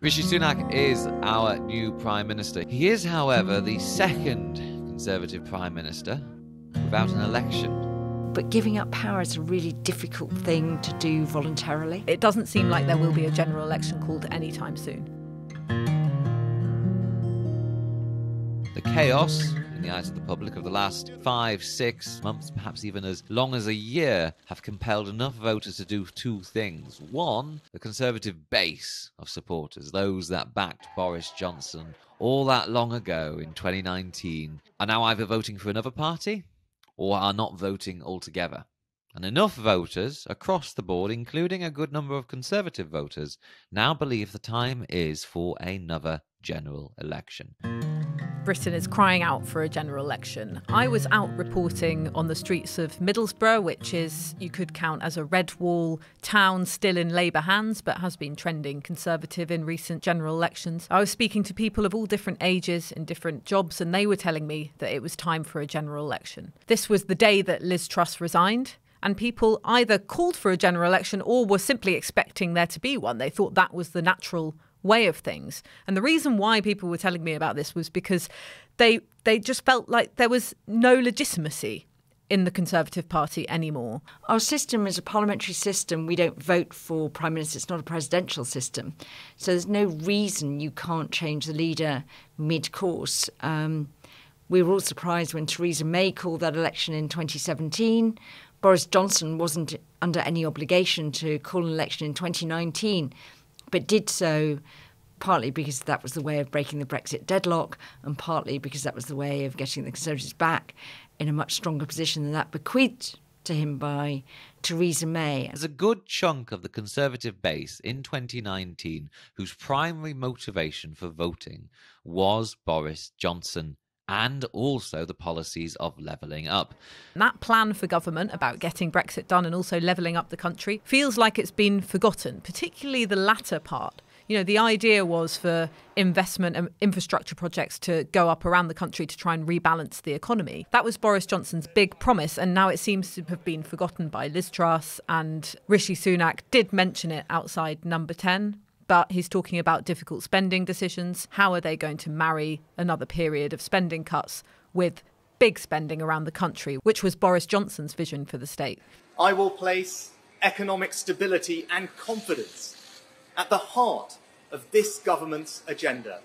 Rishi Sunak is our new Prime Minister. He is, however, the second Conservative Prime Minister without an election. But giving up power is a really difficult thing to do voluntarily. It doesn't seem like there will be a general election called anytime soon. The chaos, in the eyes of the public, of the last 5-6 months, perhaps even as long as a year, have compelled enough voters to do two things. One, the Conservative base of supporters, those that backed Boris Johnson all that long ago in 2019, are now either voting for another party or are not voting altogether. And enough voters across the board, including a good number of Conservative voters, now believe the time is for another general election. Britain is crying out for a general election. I was out reporting on the streets of Middlesbrough, which is, you could count as a red wall town still in Labour hands, but has been trending Conservative in recent general elections. I was speaking to people of all different ages in different jobs, and they were telling me that it was time for a general election. This was the day that Liz Truss resigned, and people either called for a general election or were simply expecting there to be one. They thought that was the natural way of things. And the reason why people were telling me about this was because they just felt like there was no legitimacy in the Conservative Party anymore. Our system is a parliamentary system. We don't vote for Prime Minister. It's not a presidential system. So there's no reason you can't change the leader mid-course. We were all surprised when Theresa May called that election in 2017. Boris Johnson wasn't under any obligation to call an election in 2019, but did so partly because that was the way of breaking the Brexit deadlock and partly because that was the way of getting the Conservatives back in a much stronger position than that bequeathed to him by Theresa May. There's a good chunk of the Conservative base in 2019 whose primary motivation for voting was Boris Johnson and also the policies of levelling up. That plan for government about getting Brexit done and also levelling up the country feels like it's been forgotten, particularly the latter part. You know, the idea was for investment and infrastructure projects to go up around the country to try and rebalance the economy. That was Boris Johnson's big promise, and now it seems to have been forgotten by Liz Truss, and Rishi Sunak did mention it outside Number 10. But he's talking about difficult spending decisions. How are they going to marry another period of spending cuts with big spending around the country, which was Boris Johnson's vision for the state? I will place economic stability and confidence at the heart of this government's agenda.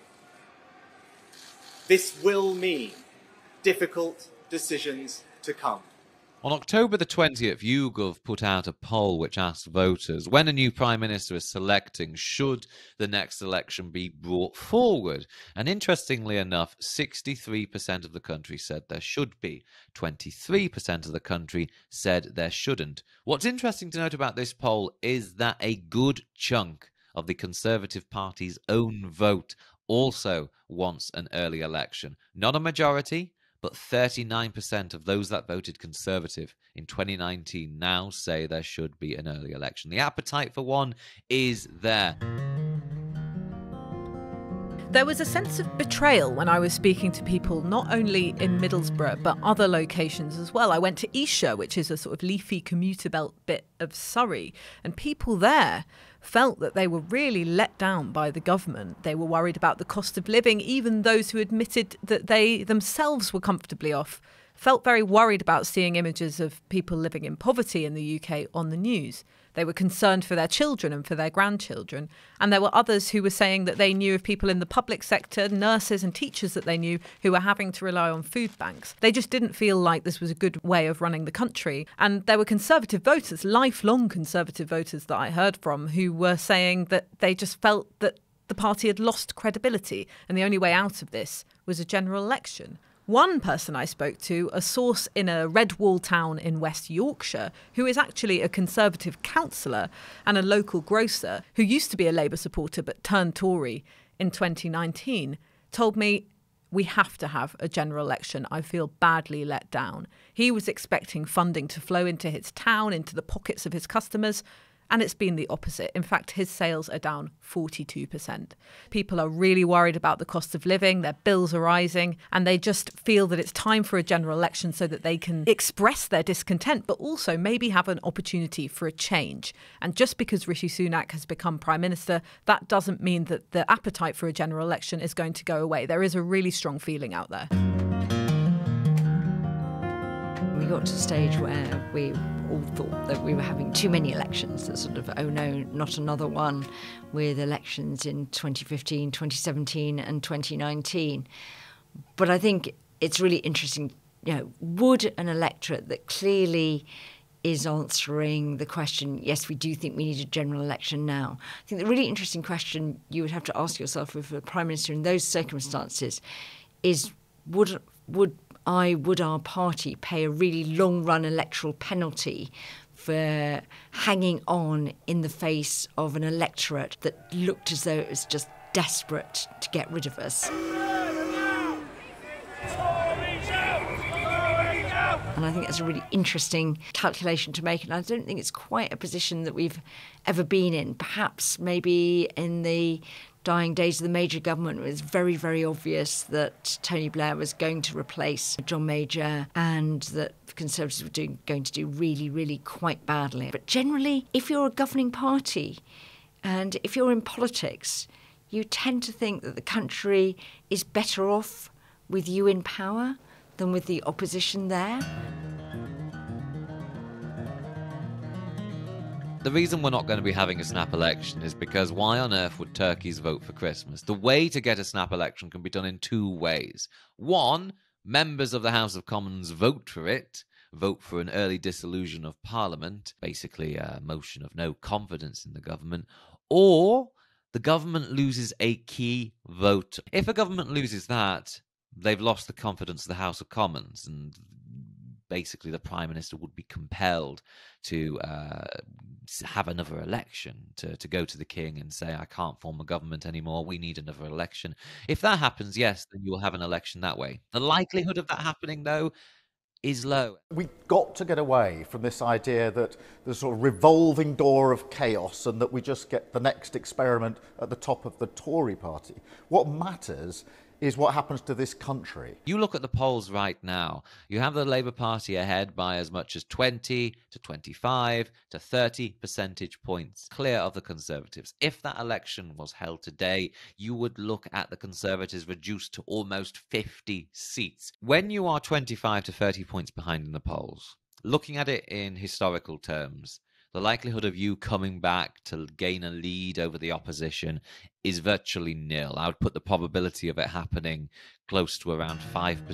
This will mean difficult decisions to come. On October the 20th, YouGov put out a poll which asked voters, when a new Prime Minister is selecting, should the next election be brought forward? And interestingly enough, 63% of the country said there should be. 23% of the country said there shouldn't. What's interesting to note about this poll is that a good chunk of the Conservative Party's own vote also wants an early election. Not a majority, but 39% of those that voted Conservative in 2019 now say there should be an early election. The appetite for one is there. There was a sense of betrayal when I was speaking to people, not only in Middlesbrough, but other locations as well. I went to Esher, which is a sort of leafy commuter belt bit of Surrey, and people there felt that they were really let down by the government. They were worried about the cost of living. Even those who admitted that they themselves were comfortably off felt very worried about seeing images of people living in poverty in the UK on the news. They were concerned for their children and for their grandchildren. And there were others who were saying that they knew of people in the public sector, nurses and teachers that they knew, who were having to rely on food banks. They just didn't feel like this was a good way of running the country. And there were Conservative voters, lifelong Conservative voters that I heard from, who were saying that they just felt that the party had lost credibility and the only way out of this was a general election. One person I spoke to, a source in a red wall town in West Yorkshire, who is actually a Conservative councillor and a local grocer who used to be a Labour supporter but turned Tory in 2019, told me, we have to have a general election. I feel badly let down. He was expecting funding to flow into his town, into the pockets of his customers, And it's been the opposite. In fact, his sales are down 42%. People are really worried about the cost of living, their bills are rising, and they just feel that it's time for a general election so that they can express their discontent, but also maybe have an opportunity for a change. And just because Rishi Sunak has become Prime Minister, that doesn't mean that the appetite for a general election is going to go away. There is a really strong feeling out there. We got to a stage where we all thought that we were having too many elections, that sort of, oh no, not another one, with elections in 2015, 2017 and 2019. But I think it's really interesting, would an electorate that clearly is answering the question, yes, we do think we need a general election now. I think the really interesting question you would have to ask yourself if a Prime Minister in those circumstances is, would our party pay a really long-run electoral penalty for hanging on in the face of an electorate that looked as though it was just desperate to get rid of us? And I think that's a really interesting calculation to make. And I don't think it's quite a position that we've ever been in. Perhaps maybe in the dying days of the Major government, it was very, very obvious that Tony Blair was going to replace John Major and that the Conservatives were going to do really, really quite badly. But generally, if you're a governing party and if you're in politics, you tend to think that the country is better off with you in power than with the opposition there. The reason we're not going to be having a snap election is because why on earth would turkeys vote for Christmas? The way to get a snap election can be done in two ways. One, members of the House of Commons vote for it, vote for an early dissolution of Parliament, basically a motion of no confidence in the government, or the government loses a key vote. If a government loses that, they've lost the confidence of the House of Commons, and basically the Prime Minister would be compelled to have another election, to go to the King and say, I can't form a government anymore, we need another election. If that happens, yes, then you will have an election that way. The likelihood of that happening, though, is low. We've got to get away from this idea that there's a sort of revolving door of chaos and that we just get the next experiment at the top of the Tory party. What matters is what happens to this country. You look at the polls right now, you have the Labour Party ahead by as much as 20 to 25 to 30 percentage points clear of the Conservatives. If that election was held today, you would look at the Conservatives reduced to almost 50 seats. When you are 25 to 30 points behind in the polls, looking at it in historical terms, the likelihood of you coming back to gain a lead over the opposition is virtually nil. I would put the probability of it happening close to around 5%.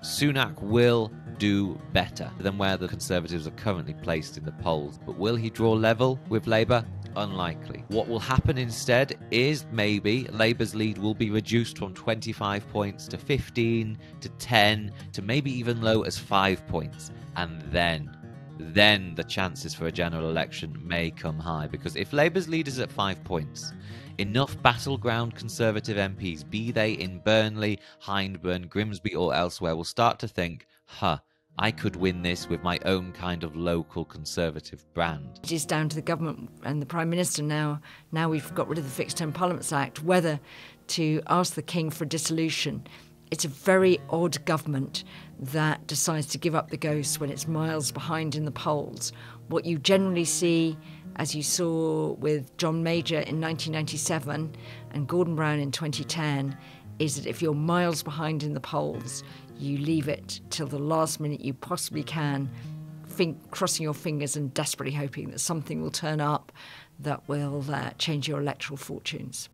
Sunak will do better than where the Conservatives are currently placed in the polls. But will he draw level with Labour? Unlikely. What will happen instead is maybe Labour's lead will be reduced from 25 points to 15 to 10 to maybe even low as 5 points. And then the chances for a general election may come high, because if Labour's lead is at 5 points, enough battleground Conservative MPs, be they in Burnley, Hyndburn, Grimsby or elsewhere, will start to think, I could win this with my own kind of local Conservative brand. It is down to the government and the Prime Minister now we've got rid of the Fixed Term Parliaments Act, whether to ask the King for dissolution. It's a very odd government that decides to give up the ghost when it's miles behind in the polls. What you generally see, as you saw with John Major in 1997 and Gordon Brown in 2010, is that if you're miles behind in the polls, you leave it till the last minute you possibly can, crossing your fingers and desperately hoping that something will turn up that will change your electoral fortunes.